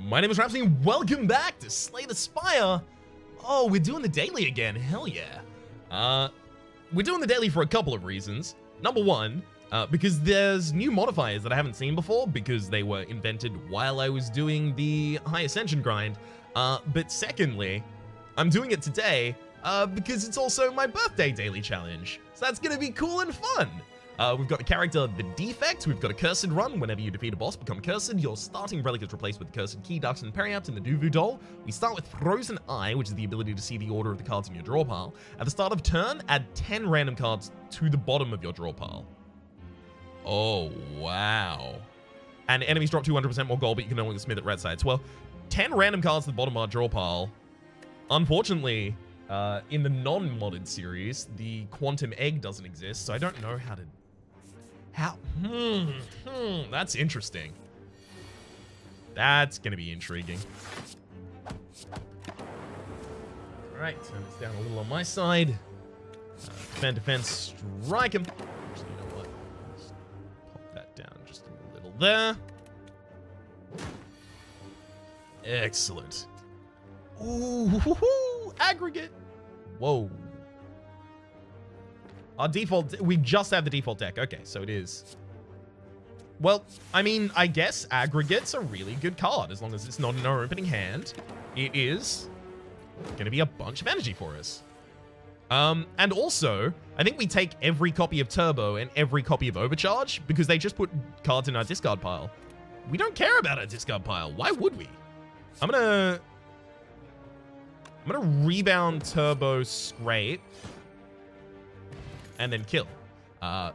My name is Rhapsody and welcome back to Slay the Spire. Oh, we're doing the daily again, hell yeah. We're doing the daily for a couple of reasons. Number one, because there's new modifiers that I haven't seen before because they were invented while I was doing the High Ascension grind. But secondly, I'm doing it today because it's also my birthday daily challenge. So that's gonna be cool and fun. We've got a character, the Defect. We've got a Cursed Run. Whenever you defeat a boss, become cursed. Your starting relic is replaced with the Cursed Key, Darks, and Periapt in the Duvu Doll. We start with Frozen Eye, which is the ability to see the order of the cards in your draw pile. At the start of turn, add 10 random cards to the bottom of your draw pile. Oh, wow. And enemies drop 200% more gold, but you can only smith at red sides. Well, 10 random cards to the bottom of our draw pile. Unfortunately, in the non-modded series, the Quantum Egg doesn't exist, so I don't know how to... That's interesting. That's gonna be intriguing. Alright, turn this down a little on my side. Defend, strike him. Actually, you know what? Let's pop that down just a little there. Excellent. Ooh, aggregate. Whoa. Our default, we just have the default deck. Okay, so it is. Well, I mean, I guess aggregate's a really good card as long as it's not in our opening hand. It is going to be a bunch of energy for us. And also, I think we take every copy of Turbo and every copy of Overcharge because they just put cards in our discard pile. We don't care about our discard pile. Why would we? I'm gonna rebound Turbo Scrape. And then kill.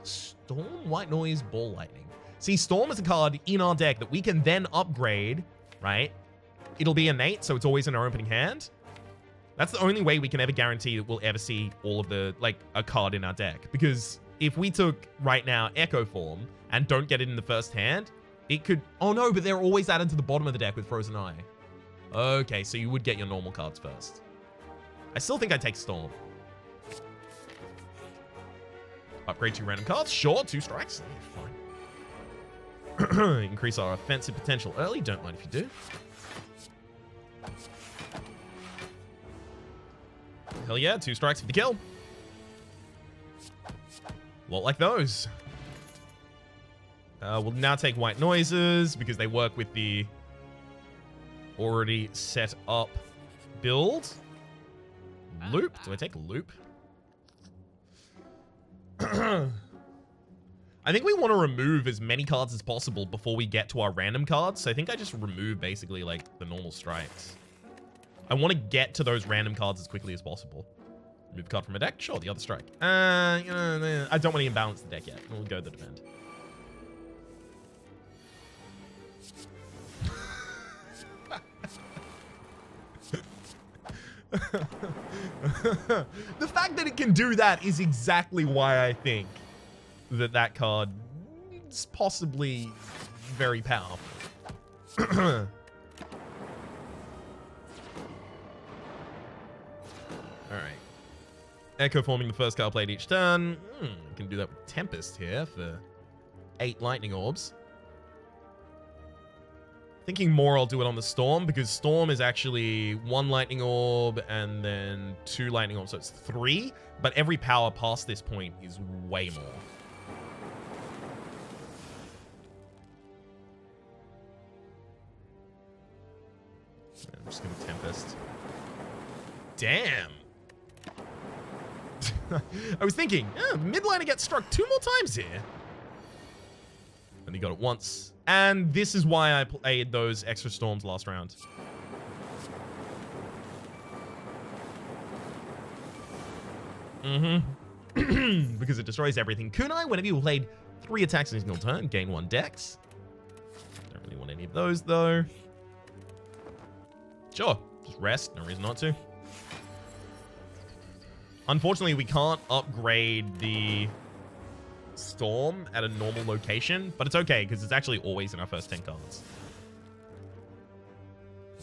Storm, White Noise, Ball Lightning. See, Storm is a card in our deck that we can then upgrade, right? It'll be innate, so it's always in our opening hand. That's the only way we can ever guarantee that we'll ever see all of the, like, a card in our deck. Because if we took, right now, Echo Form and don't get it in the first hand, it could... Oh no, but they're always added to the bottom of the deck with Frozen Eye. Okay, so you would get your normal cards first. I still think I'd take Storm. Upgrade 2 random cards. Sure, 2 strikes. Yeah, fine. Increase our offensive potential early. Don't mind if you do. Hell yeah, 2 strikes for the kill. A lot like those. We'll now take White Noises because they work with the already set up build. Loop. Do I take Loop? I think we want to remove as many cards as possible before we get to our random cards. So I think I just remove basically like the normal strikes. I want to get to those random cards as quickly as possible. Remove a card from a deck? Sure, the other strike. I don't want to imbalance the deck yet. We'll go the defend. The fact that it can do that is exactly why I think that that card is possibly very powerful. All right. Echo forming the first card played each turn. I can do that with Tempest here for 8 lightning orbs. Thinking more I'll do it on the Storm because Storm is actually 1 lightning orb and then 2 lightning orbs, so it's 3, but every power past this point is way more. I'm just gonna Tempest. Damn! I was thinking, midliner gets struck 2 more times here. And he got it once. And this is why I played those extra storms last round. Because it destroys everything. Kunai, whenever you played 3 attacks in a single turn, gain 1 dex. Don't really want any of those, though. Sure, just rest. No reason not to. Unfortunately, we can't upgrade the Storm at a normal location, but it's okay because it's actually always in our first 10 cards.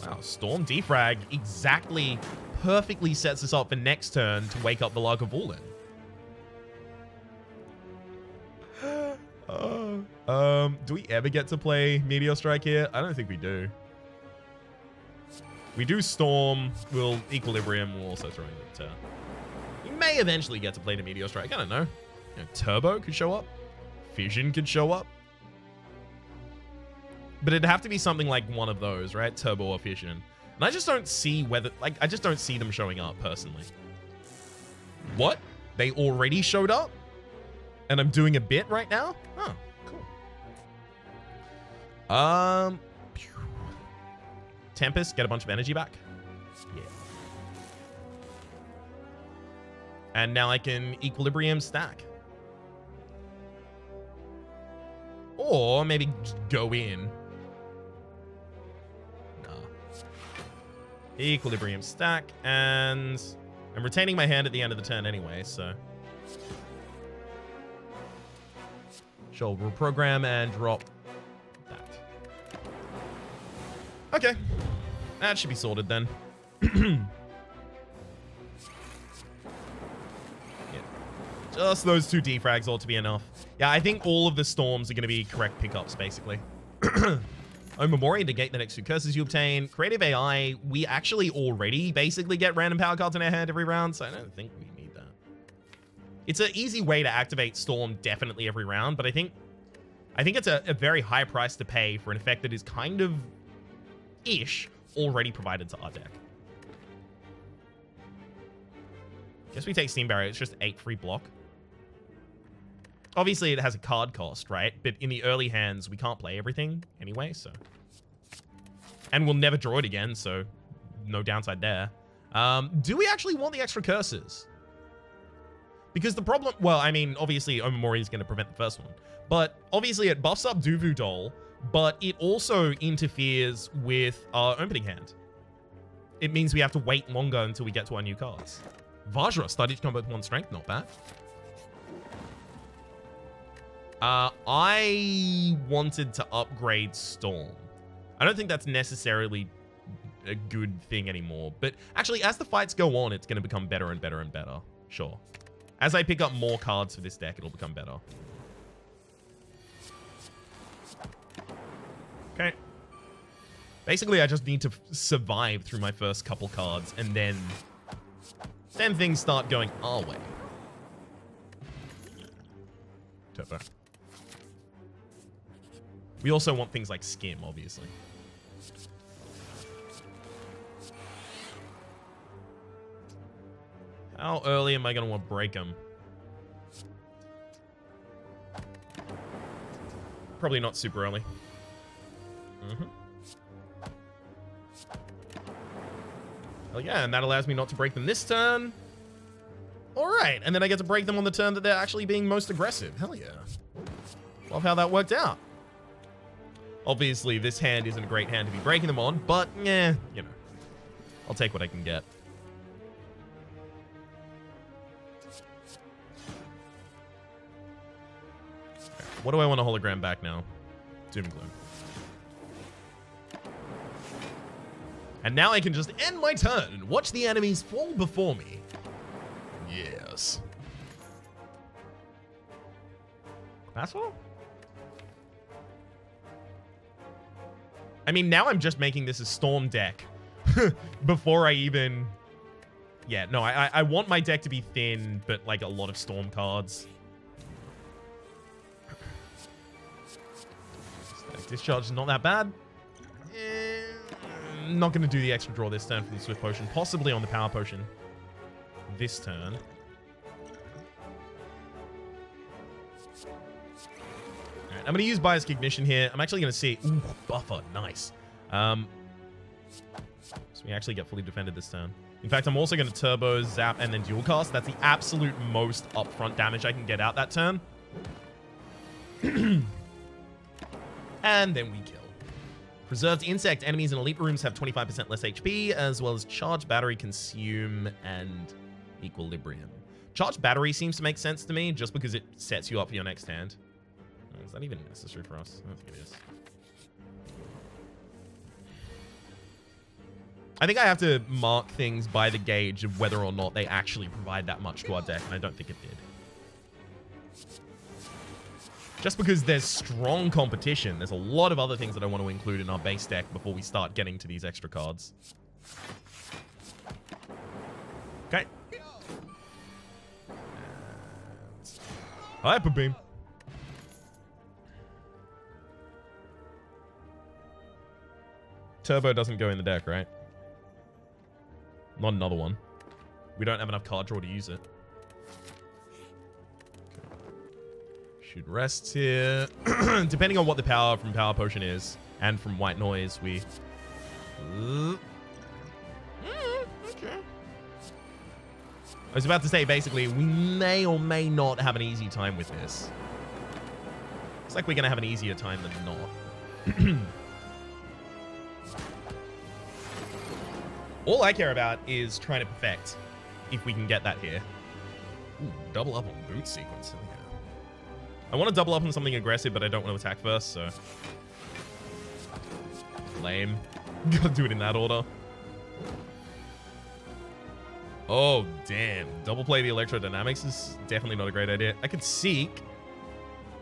Wow, Storm Defrag exactly perfectly sets us up for next turn to wake up the Lagavulin. Do we ever get to play Meteor Strike here? I don't think we do. We do Storm, we'll Equilibrium, we'll also throw in the Turn. We may eventually get to play the Meteor Strike, I don't know. You know, Turbo could show up. Fission could show up. But it'd have to be something like one of those, right? Turbo or Fission. And I just don't see whether, like, I just don't see them showing up, personally. What? They already showed up? And I'm doing a bit right now? Oh, cool. Tempest, get a bunch of energy back. Yeah. And now I can Equilibrium stack. Or maybe just go in. Nah. Equilibrium stack, and I'm retaining my hand at the end of the turn anyway, so. Sure, we'll program and drop that. Okay. That should be sorted then. Yeah. Just those 2 defrags ought to be enough. Yeah, I think all of the storms are going to be correct pickups, basically. Omamori, negate the next 2 curses you obtain. Creative AI, we actually already basically get random power cards in our hand every round, so I don't think we need that. It's an easy way to activate Storm definitely every round, but I think it's a very high price to pay for an effect that is kind of ish already provided to our deck. Guess we take Steam Barrier. It's just 8 free block. Obviously, it has a card cost, right? But in the early hands, we can't play everything anyway, so. And we'll never draw it again, so no downside there. Do we actually want the extra curses? Because the problem, well, I mean, obviously, Omamori is going to prevent the first one. But obviously, it buffs up Duvu Doll, but it also interferes with our opening hand. It means we have to wait longer until we get to our new cards. Vajra, start each combo with 1 strength, not bad. I wanted to upgrade Storm. I don't think that's necessarily a good thing anymore. But actually, as the fights go on, it's going to become better and better and better. Sure. As I pick up more cards for this deck, it'll become better. Okay. Basically, I just need to survive through my first couple cards, and then things start going our way. Turbo. We also want things like Skim, obviously. How early am I going to want to break them? Probably not super early. Hell yeah, and that allows me not to break them this turn. Alright, and then I get to break them on the turn that they're actually being most aggressive. Hell yeah. Love how that worked out. Obviously, this hand isn't a great hand to be breaking them on, but, yeah, you know. I'll take what I can get. What do I want to hologram back now? Doom and Gloom. And now I can just end my turn and watch the enemies fall before me. Yes. That's all? I mean, now I'm just making this a Storm deck. Before I even... Yeah, no, I want my deck to be thin, but like a lot of Storm cards. Discharge is not that bad. Not going to do the extra draw this turn for the Swift Potion. Possibly on the Power Potion this turn. Alright, I'm going to use Bias Cognition here. I'm actually going to see... Ooh, buffer. Nice. So we actually get fully defended this turn. In fact, I'm also going to Turbo, Zap, and then Dual Cast. That's the absolute most upfront damage I can get out that turn. And then we kill. Preserved Insect. Enemies in elite rooms have 25% less HP, as well as Charged Battery, Consume, and Equilibrium. Charged Battery seems to make sense to me, just because it sets you up for your next hand. Oh, is that even necessary for us? I don't think it is. I think I have to mark things by the gauge of whether or not they actually provide that much to our deck, and I don't think it did. Just because there's strong competition, there's a lot of other things that I want to include in our base deck before we start getting to these extra cards. Okay. Hyper Beam. Turbo doesn't go in the deck, right? Not another one. We don't have enough card draw to use it. Should rest here. Depending on what the power from Power Potion is, and from White Noise, we... Okay. I was about to say, basically, we may or may not have an easy time with this. Looks like we're going to have an easier time than not. All I care about is trying to perfect, if we can get that here. Ooh, double up on boot sequence. There we go. I want to double up on something aggressive, but I don't want to attack first, so... Lame. Gotta do it in that order. Oh, damn. Double play the Electrodynamics is definitely not a great idea. I could Seek.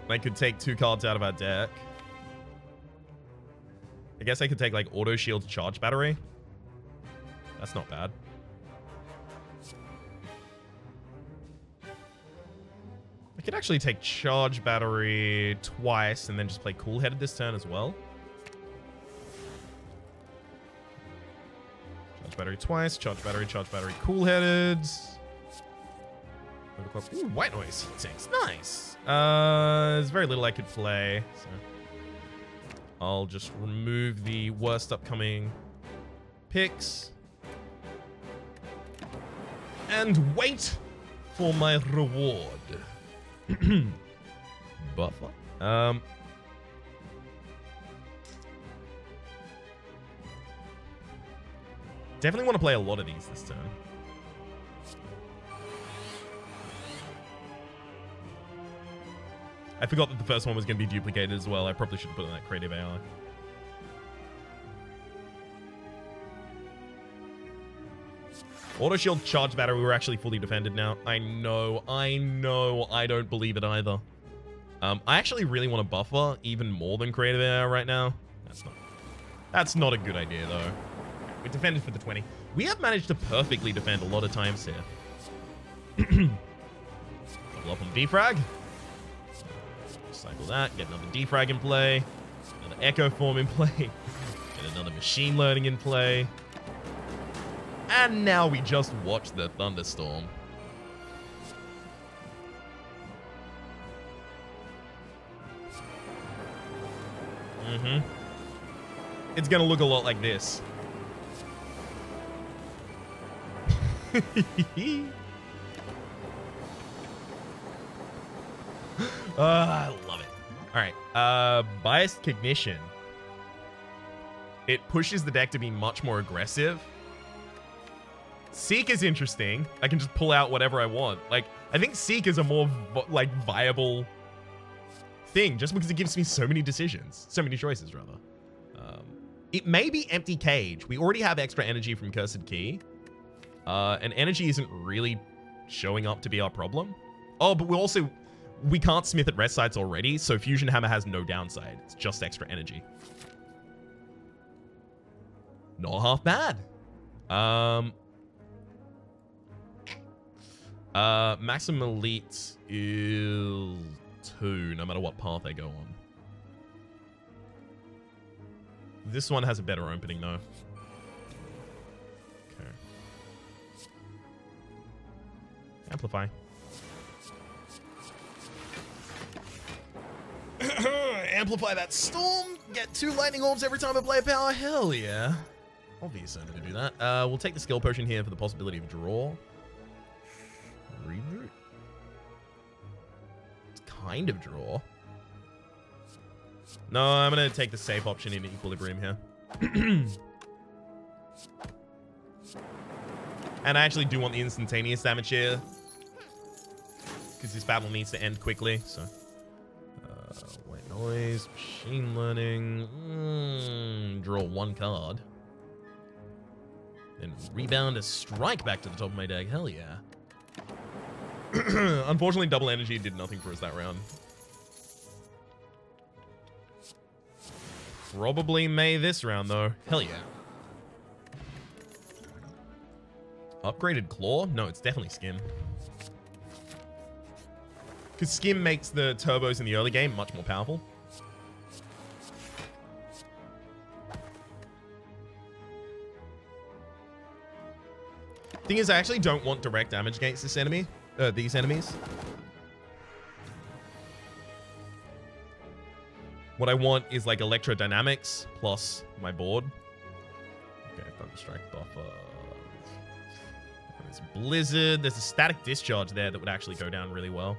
I could take 2 cards out of our deck. I guess I could take, like, Auto Shield Charge Battery. That's not bad. I could actually take Charge Battery twice and then just play Cool Headed this turn as well. Charge Battery twice, Charge Battery, Cool Headed. Ooh, White Noise. Thanks. Nice. There's very little I could play, so I'll just remove the worst upcoming picks. And wait for my reward. Buffer. Definitely want to play a lot of these this turn. I forgot that the first one was going to be duplicated as well. I probably should have put in that creative AI. Auto Shield Charge Battery, we're actually fully defended now. I know, I don't believe it either. I actually really want to buffer even more than creative AI right now. That's not a good idea though. We defended for the 20. We have managed to perfectly defend a lot of times here. Double up on defrag. Cycle that, get another defrag in play. Another Echo Form in play. Get another Machine Learning in play. And now we just watch the Thunderstorm. It's gonna look a lot like this. I love it. Alright, Biased Cognition. It pushes the deck to be much more aggressive. Seek is interesting. I can just pull out whatever I want. Like, I think Seek is a more, like, viable thing, just because it gives me so many decisions. So many choices, rather. It may be Empty Cage. We already have extra energy from Cursed Key. And energy isn't really showing up to be our problem. Oh, but we can't smith at rest sites already, so Fusion Hammer has no downside. It's just extra energy. Not half bad. Maximum Elite is 2, no matter what path I go on. This one has a better opening, though. Okay. Amplify. Amplify that storm. Get 2 lightning orbs every time I play a power. Hell yeah. Obvious only to do that. We'll take the skill potion here for the possibility of draw. Reboot. It's kind of draw. No, I'm going to take the safe option in Equilibrium here. And I actually do want the instantaneous damage here, because this battle needs to end quickly, so. White Noise, Machine Learning. Draw 1 card. Then rebound a strike back to the top of my deck. Hell yeah. Unfortunately, double energy did nothing for us that round. Probably May this round, though. Hell yeah. Upgraded Claw? No, it's definitely Skim. Because Skim makes the turbos in the early game much more powerful. Thing is, I actually don't want direct damage against this enemy. These enemies. What I want is like electrodynamics plus my board. Okay, Thunderstrike buffer. There's Blizzard. There's a static discharge there that would actually go down really well.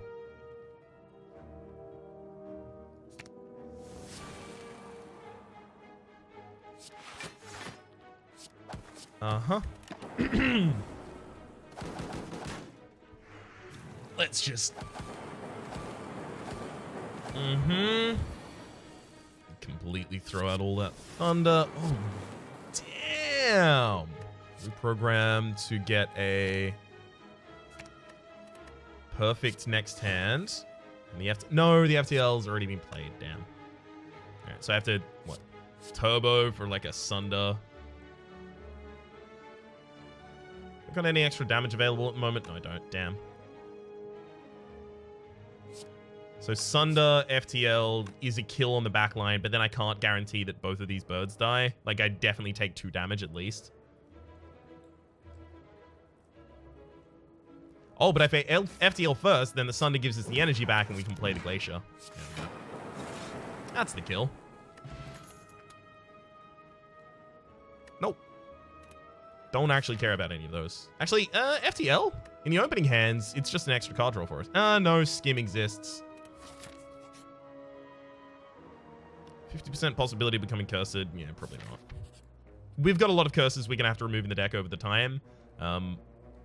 Uh-huh. Let's just... completely throw out all that thunder. Oh, damn. Reprogram to get a perfect next hand. And the no, the FTL's already been played. Damn. All right, so I have to, what? Turbo for like a Sunder. Got any extra damage available at the moment? No, I don't. Damn. So Sunder, FTL is a kill on the back line, but then I can't guarantee that both of these birds die. Like, I definitely take 2 damage at least. Oh, but if I FTL first, then the Sunder gives us the energy back and we can play the Glacier. There we go. That's the kill. Nope. Don't actually care about any of those. Actually, FTL? In the opening hands, it's just an extra card draw for us. No, Skim exists. 50% possibility of becoming cursed. Yeah, probably not. We've got a lot of curses we're going to have to remove in the deck over the time.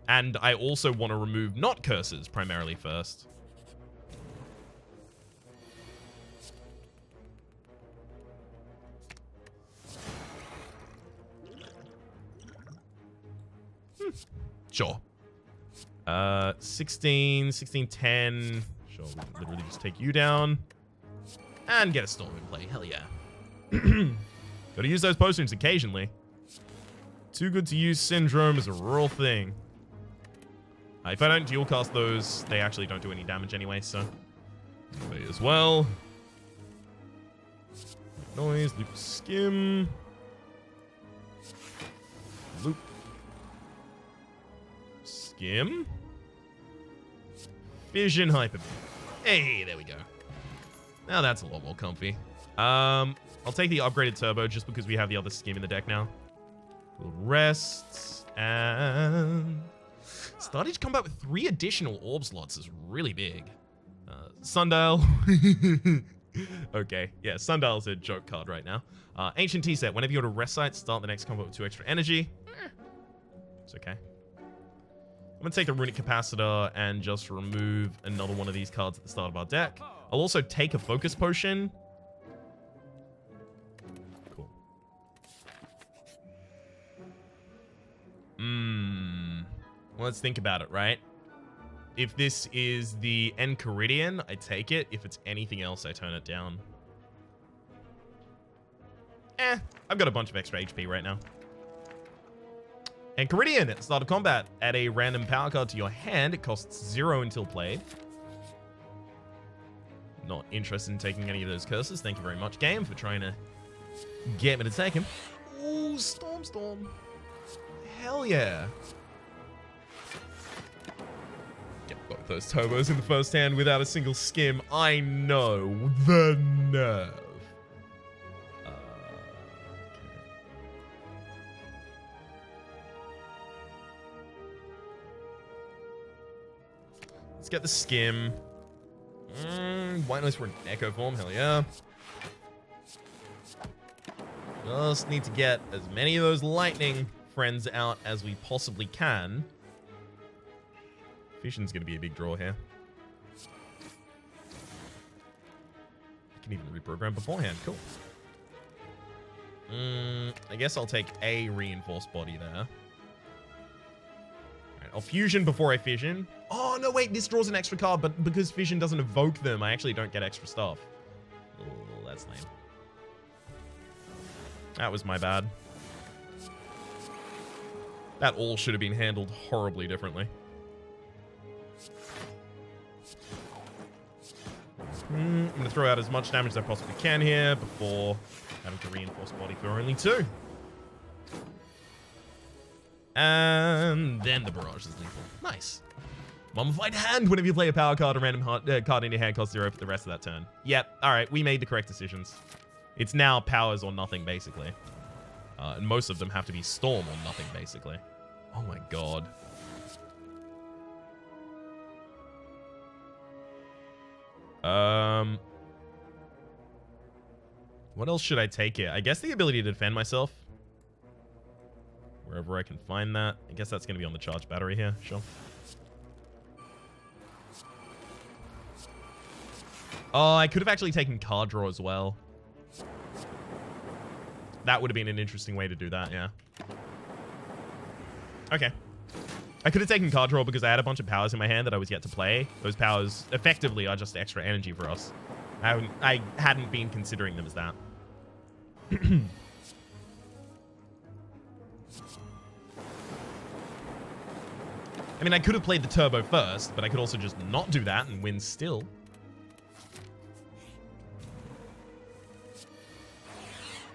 And I also want to remove not curses primarily first. Sure. 16, 16, 10. Sure, we can literally just take you down. And get a Storm in play. Hell yeah. Gotta use those potions occasionally. Too good to use Syndrome is a real thing. If I don't dual cast those, they actually don't do any damage anyway, so. May as well. Noise, loop Skim. Loop. Skim. Fission Hyper. Hey, there we go. Now that's a lot more comfy. I'll take the upgraded turbo just because we have the other Skim in the deck now. We'll rest and starting to combat with 3 additional orb slots is really big. Sundial. Okay, yeah, Sundial's a joke card right now. Ancient Tea Set. Whenever you're at a rest site, start the next combat with 2 extra energy. It's okay. I'm going to take the Runic Capacitor and just remove another one of these cards at the start of our deck. I'll also take a Focus Potion. Cool. Well, let's think about it, right? If this is the Enchiridion, I take it. If it's anything else, I turn it down. I've got a bunch of extra HP right now. Enchiridion at the start of combat. Add a random power card to your hand. It costs 0 until played. Not interested in taking any of those curses. Thank you very much, game, for trying to get me to take him. Ooh, Storm. Hell yeah. Get both those turbos in the first hand without a single Skim. I know. The nerve. Let's get the Skim. White Noise for an Echo form. Hell yeah. Just need to get as many of those lightning friends out as we possibly can. Fission's going to be a big draw here. I can even reprogram beforehand. Cool. I guess I'll take a reinforced body there. I'll fusion before I fission. Oh, no, wait. This draws an extra card, but because fission doesn't evoke them, I actually don't get extra stuff. Oh, that's lame. That was my bad. That all should have been handled horribly differently. I'm going to throw out as much damage as I possibly can here before having to reinforce body for only 2. And then the barrage is lethal. Nice. Mummified Hand. Whenever you play a power card, a random card in your hand costs 0 for the rest of that turn. Yep. Alright, we made the correct decisions. It's now powers or nothing, basically. And most of them have to be storm or nothing, basically. Oh my god. What else should I take here? I guess the ability to defend myself. Wherever I can find that. I guess that's going to be on the charge battery here. Sure. Oh, I could have actually taken card draw as well. That would have been an interesting way to do that, yeah. Okay. I could have taken card draw because I had a bunch of powers in my hand that I was yet to play. Those powers effectively are just extra energy for us. I hadn't been considering them as that. I mean, I could have played the turbo first, but I could also just not do that and win still.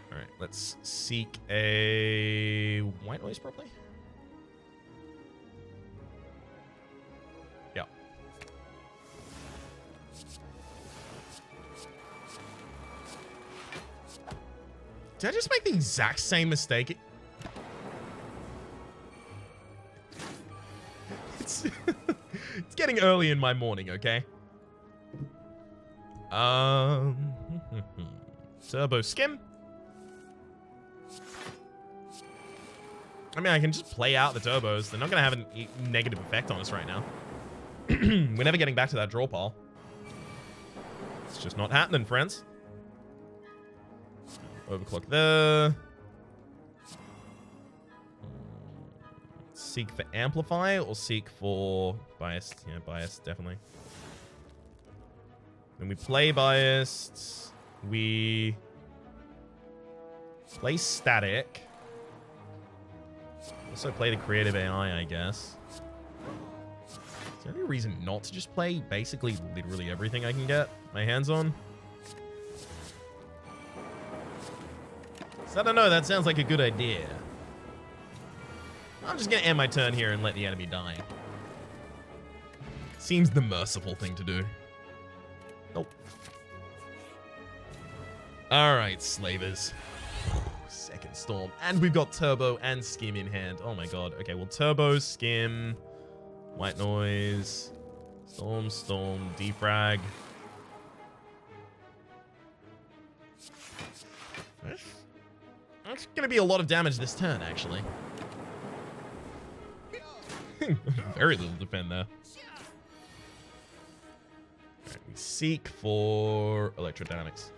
Alright, let's seek a white noise probably. Yeah. Did I just make the exact same mistake? It's getting early in my morning, okay? Turbo skim. I mean, I can just play out the turbos. They're not going to have a negative effect on us right now. We're never getting back to that draw pile. It's just not happening, friends. Overclock there. Seek for amplify or seek for biased? Yeah, biased, definitely. Then we play biased. We play static. Also play the creative AI, I guess. Is there any reason not to just play basically literally everything I can get my hands on? So I don't know, that sounds like a good idea. I'm just gonna end my turn here and let the enemy die. Seems the merciful thing to do. Nope. Alright, slavers. Second storm. And we've got turbo and skim in hand. Oh my god. Okay, well, turbo, skim, white noise, storm, defrag. That's gonna be a lot of damage this turn, actually. Very little defend there. Right, we seek for electrodynamics.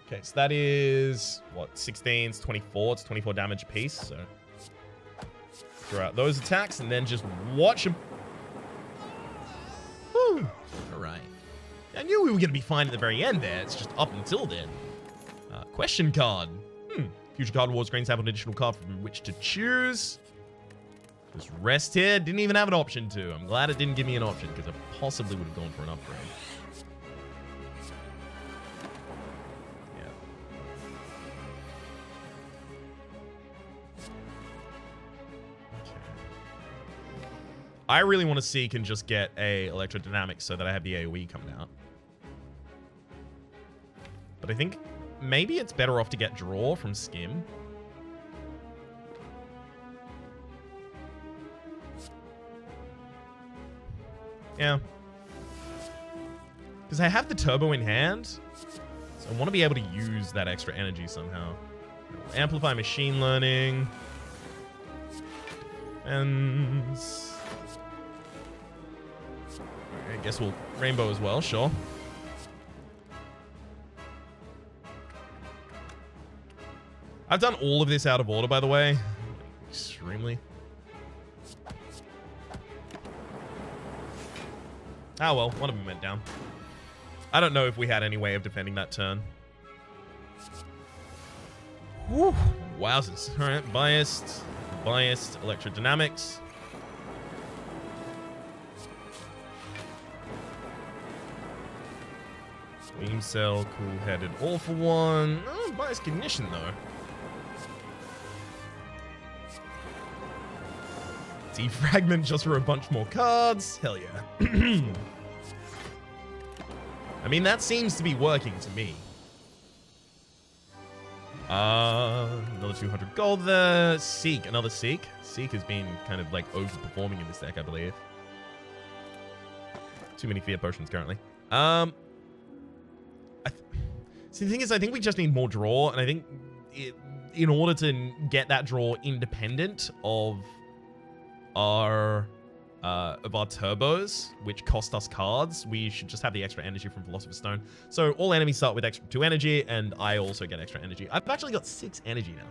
Okay, so that is, what, 16, it's 24. It's 24 damage a piece, so throw out those attacks and then just watch them. Woo! Alright. I knew we were going to be fine at the very end there. It's just up until then. Question card. Future card awards screens have an additional card from which to choose. Just rest here. Didn't even have an option to. I'm glad it didn't give me an option because I possibly would have gone for an upgrade. Yeah. Okay. I really want to seek and just get a electrodynamics so that I have the AoE coming out. But I think maybe it's better off to get draw from skim. Yeah. Because I have the turbo in hand, so I want to be able to use that extra energy somehow. Amplify machine learning. And I guess we'll rainbow as well, sure. I've done all of this out of order, by the way. Extremely. Ah, well, one of them went down. I don't know if we had any way of defending that turn. Whew. Wowzers. Alright, biased, electrodynamics. Beam cell, cool-headed, all for one. Oh, biased cognition though. Defragment just for a bunch more cards. Hell yeah. I mean, that seems to be working to me. Another 200 gold there. Seek, another Seek. Seek has been kind of like overperforming in this deck, I believe. Too many fear potions currently. See, the thing is, I think we just need more draw, and I think in order to get that draw independent of our turbos, which cost us cards, we should just have the extra energy from Philosopher's Stone. So all enemies start with extra 2 energy, and I also get extra energy. I've actually got 6 energy now.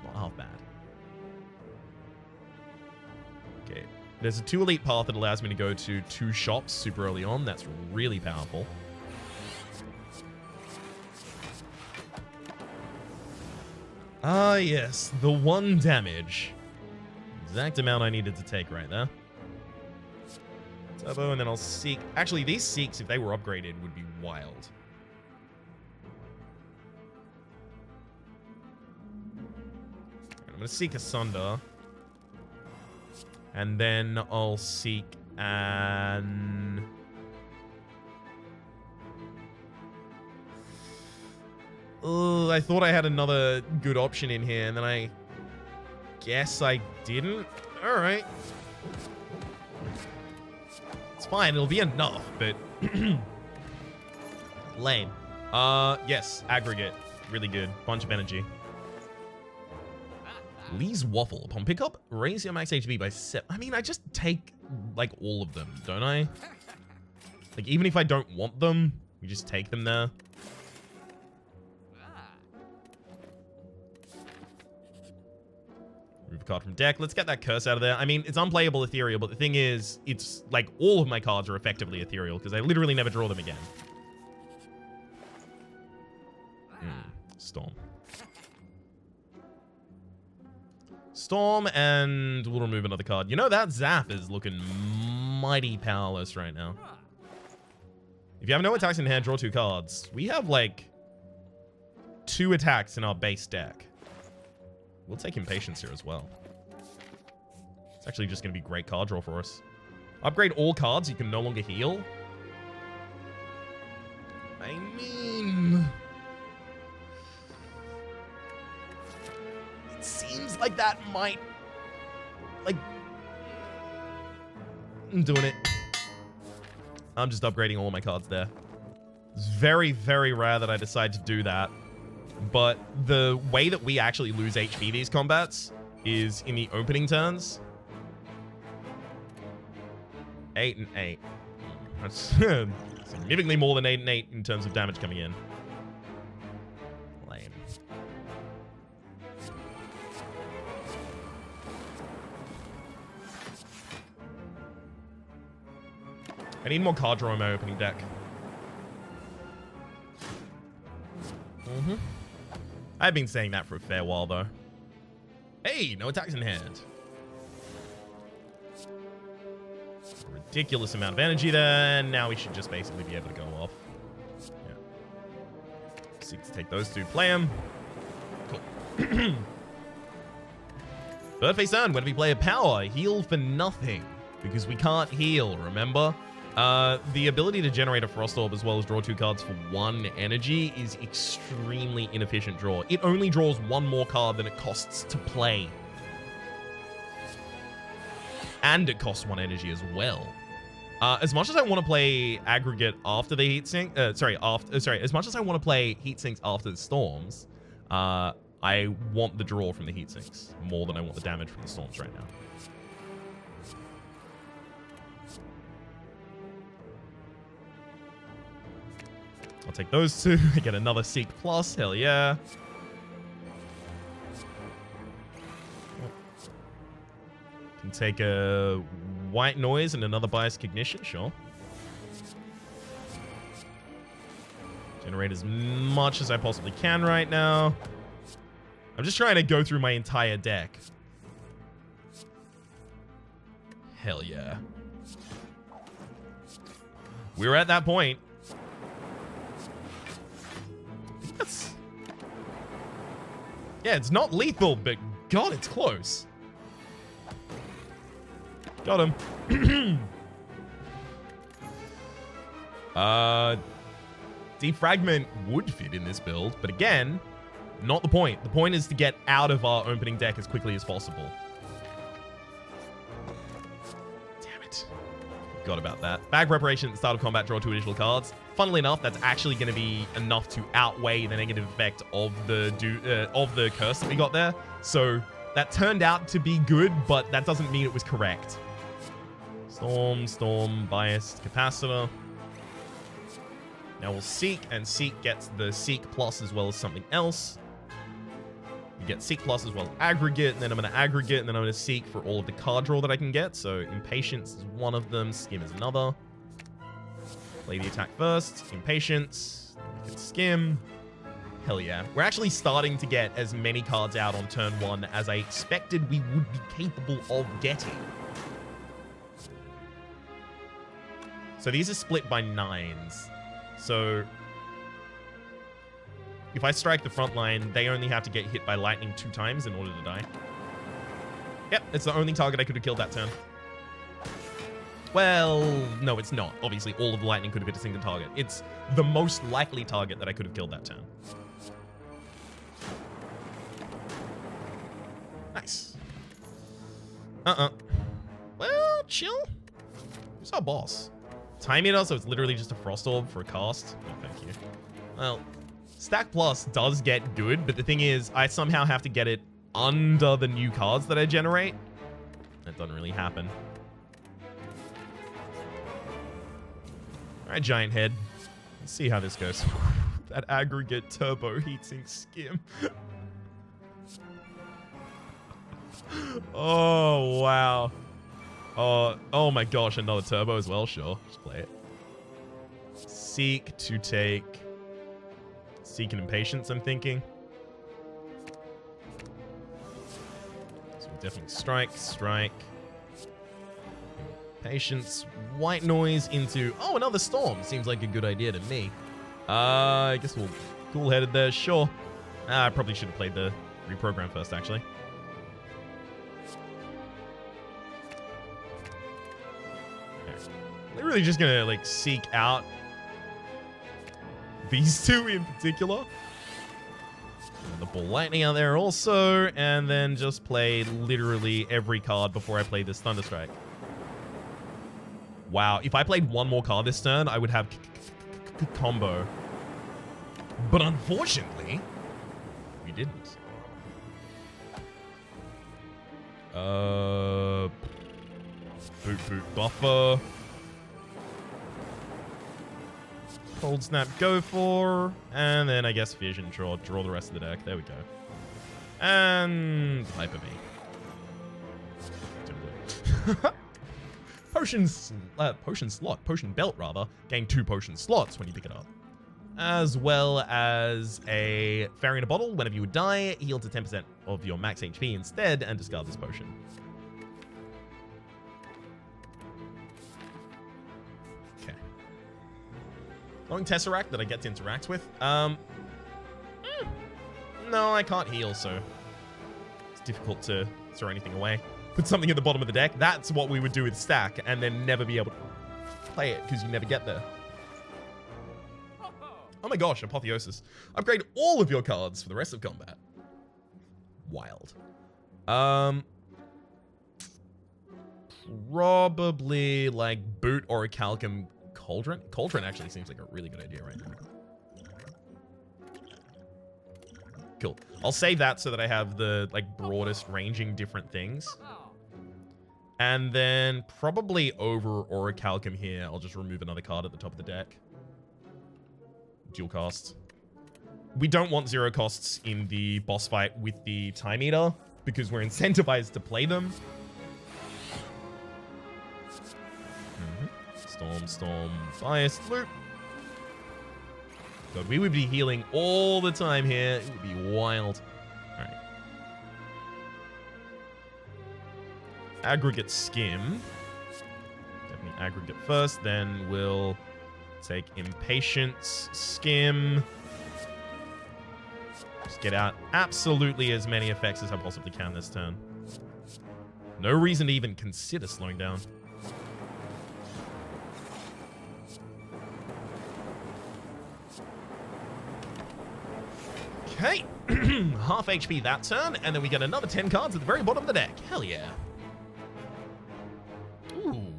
Not half bad. Okay. There's a 2 elite path that allows me to go to 2 shops super early on. That's really powerful. Ah, yes. The 1 damage. Exact amount I needed to take right there. Turbo, and then I'll Seek. Actually, these Seeks, if they were upgraded, would be wild. I'm going to Seek Asunder. And then I'll Seek an... Oh, I thought I had another good option in here, and then I guess I didn't. All right. It's fine. It'll be enough, but lame. Yes, aggregate. Really good. Bunch of energy. Lee's Waffle. Upon pickup, raise your max HP by 7. I mean, I just take, like, all of them, don't I? Like, even if I don't want them, we just take them there. Remove a card from deck. Let's get that curse out of there. I mean, it's unplayable ethereal, but the thing is, it's like all of my cards are effectively ethereal because I literally never draw them again. Storm. Storm, and we'll remove another card. You know, that Zap is looking mighty powerless right now. If you have no attacks in hand, draw 2 cards. We have, like, 2 attacks in our base deck. We'll take Impatience here as well. It's actually just going to be great card draw for us. Upgrade all cards. You can no longer heal. I mean... it seems like that might... like... I'm doing it. I'm just upgrading all my cards there. It's very, very rare that I decide to do that. But the way that we actually lose HP these combats is in the opening turns. 8 and 8. That's significantly more than 8 and 8 in terms of damage coming in. Lame. I need more card draw in my opening deck. I've been saying that for a fair while, though. Hey, no attacks in hand. A ridiculous amount of energy there, and now we should just basically be able to go off. Yeah. Seek to take those 2, play them. Cool. Bird face down. When we play a power, heal for nothing, because we can't heal, remember? The ability to generate a Frost Orb as well as draw 2 cards for 1 energy is extremely inefficient draw. It only draws 1 more card than it costs to play. And it costs 1 energy as well. As much as I want to play aggregate after the heat sink, as much as I want to play heat sinks after the storms, I want the draw from the heat sinks more than I want the damage from the storms right now. I'll take those 2. I get another Seek Plus. Hell yeah. Can take a White Noise and another Biased Cognition. Sure. Generate as much as I possibly can right now. I'm just trying to go through my entire deck. Hell yeah. We're at that point. That's... Yeah, it's not lethal, but God, it's close. Got him. Defragment would fit in this build, but again, not the point. The point is to get out of our opening deck as quickly as possible. Damn it. Forgot about that. Bag preparation at the start of combat, draw 2 additional cards. Funnily enough, that's actually going to be enough to outweigh the negative effect of the curse that we got there. So that turned out to be good, but that doesn't mean it was correct. Storm, biased, capacitor. Now we'll Seek, and Seek gets the Seek plus as well as something else. You get Seek plus as well as Aggregate, and then I'm going to Aggregate, and then I'm going to Seek for all of the card draw that I can get. So Impatience is one of them, Skim is another. Play the attack first, Impatience, we can Skim. Hell yeah. We're actually starting to get as many cards out on turn 1 as I expected we would be capable of getting. So these are split by 9s. So if I strike the front line, they only have to get hit by lightning 2 times in order to die. Yep, it's the only target I could have killed that turn. Well, no, it's not. Obviously, all of the lightning could have hit a single target. It's the most likely target that I could have killed that turn. Nice. Well, chill. Who's our boss? Time Eater, so it's literally just a Frost Orb for a cast. Oh, thank you. Well, Stack Plus does get good, but the thing is, I somehow have to get it under the new cards that I generate. That doesn't really happen. Alright, Giant Head. Let's see how this goes. That Aggregate Turbo Heatsink Skim. Oh, wow. Oh my gosh, another turbo as well. Sure, just play it. Seek to take... Seek and Impatience, I'm thinking. So definitely strike. Patience, White Noise into... Oh, another Storm. Seems like a good idea to me. I guess we'll cool-headed there. Sure. I probably should have played the reprogram first, actually. They're really just gonna, like, seek out these two in particular. And the Ball Lightning out there also, and then just play literally every card before I play this Thunderstrike. Wow, if I played one more card this turn, I would have combo. But unfortunately, we didn't. Boot buffer. Cold Snap, go for, and then I guess Vision, draw the rest of the deck. There we go. And Hyper V. Potion Belt rather. Gain 2 potion slots when you pick it up. As well as a Fairy in a Bottle. Whenever you would die, heal to 10% of your max HP instead, and discard this potion. Long Tesseract that I get to interact with. No, I can't heal, so it's difficult to throw anything away. Put something at the bottom of the deck. That's what we would do with Stack, and then never be able to play it because you never get there. Oh my gosh, Apotheosis. Upgrade all of your cards for the rest of combat. Wild. Probably like Boot or a Calcum Cauldron. Cauldron actually seems like a really good idea right now. Cool. I'll save that so that I have the like broadest ranging different things. And then probably over Orichalcum here, I'll just remove another card at the top of the deck. Dual cast. We don't want 0 costs in the boss fight with the Time Eater because we're incentivized to play them. Storm, Biased Loop. God, we would be healing all the time here. It would be wild. Alright. aggregate skim. Definitely aggregate first, then we'll take impatience, skim. Just get out absolutely as many effects as I possibly can this turn. No reason to even consider slowing down. Okay, half HP that turn, and then we get another 10 cards at the very bottom of the deck. Hell yeah. Ooh.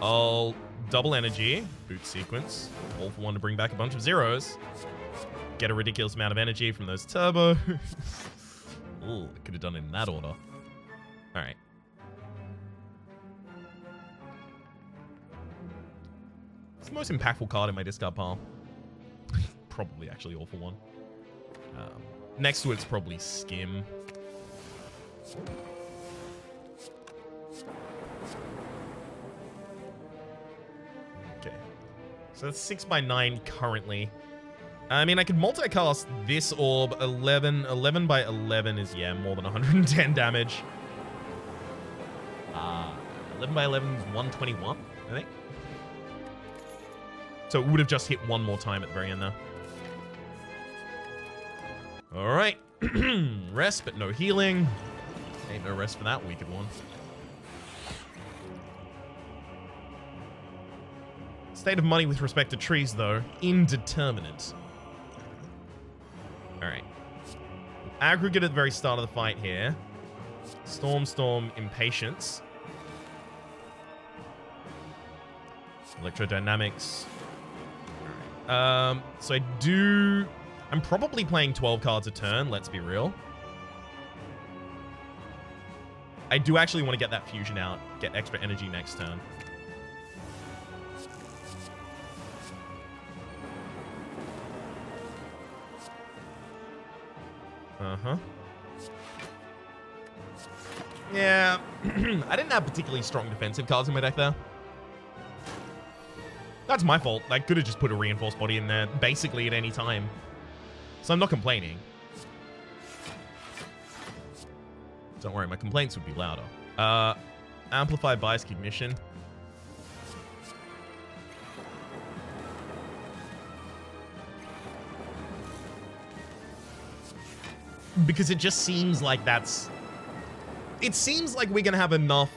I'll double energy, boot sequence, all for one to bring back a bunch of zeros. Get a ridiculous amount of energy from those turbo. Ooh, could have done it in that order. Alright. It's the most impactful card in my discard pile. Probably actually all for one. Next to it's probably skim. Okay. So that's 6x9 currently. I mean, I could multicast this orb. 11 by 11 is, yeah, more than 110 damage. 11 by 11 is 121, I think. So it would have just hit one more time at the very end there. Alright. Rest, but no healing. Ain't no rest for that wicked one. State of money with respect to trees, though. Indeterminate. Alright. Aggregate at the very start of the fight here. Storm, impatience. Electrodynamics. Alright. So I'm probably playing 12 cards a turn, let's be real. I do actually want to get that fusion out, get extra energy next turn. Uh-huh. Yeah, I didn't have particularly strong defensive cards in my deck there. That's my fault. I could have just put a reinforced body in there basically at any time. So I'm not complaining. Don't worry, my complaints would be louder. Amplify bias cognition. Because it just seems like that's... It seems like we're going to have enough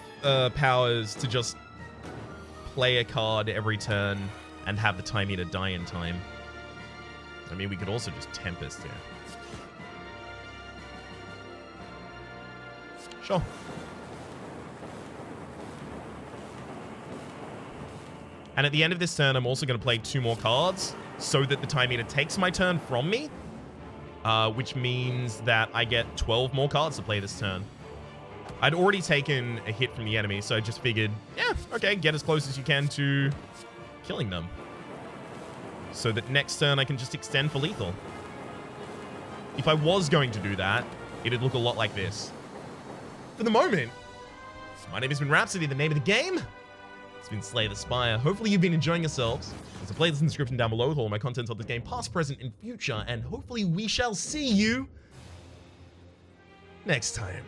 powers to just play a card every turn and have the time meter die in time. I mean, we could also just Tempest here. Sure. And at the end of this turn, I'm also going to play 2 more cards so that the time meter takes my turn from me, which means that I get 12 more cards to play this turn. I'd already taken a hit from the enemy, so I just figured, yeah, okay, get as close as you can to killing them. So that next turn I can just extend for lethal. If I was going to do that, it'd look a lot like this. For the moment, my name has been Rhapsody, the name of the game. It's been Slay the Spire. Hopefully you've been enjoying yourselves. There's a playlist in the description down below with all my content on this game, past, present, and future, and hopefully we shall see you next time.